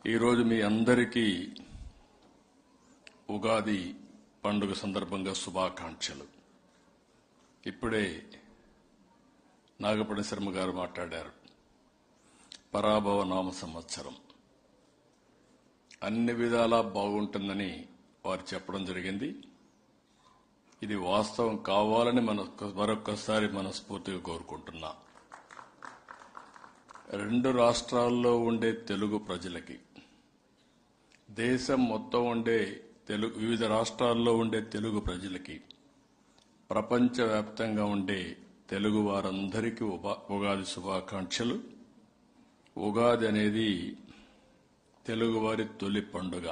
ఈరోజు మీ అందరికీ ఉగాది పండుగ సందర్భంగా శుభాకాంక్షలు. ఇప్పుడే నాగపణి శర్మ గారు మాట్లాడారు. పరాభవ నామ సంవత్సరం అన్ని విధాలా బాగుంటుందని వారు చెప్పడం జరిగింది. ఇది వాస్తవం కావాలని మరొక్కసారి మనస్ఫూర్తిగా కోరుకుంటున్నా. రెండు రాష్ట్రాల్లో ఉండే తెలుగు ప్రజలకి, దేశం మొత్తం ఉండే వివిధ రాష్ట్రాల్లో ఉండే తెలుగు ప్రజలకి, ప్రపంచవ్యాప్తంగా ఉండే తెలుగు వారందరికీ ఉగాది శుభాకాంక్షలు. ఉగాది అనేది తెలుగువారి తొలి పండుగ.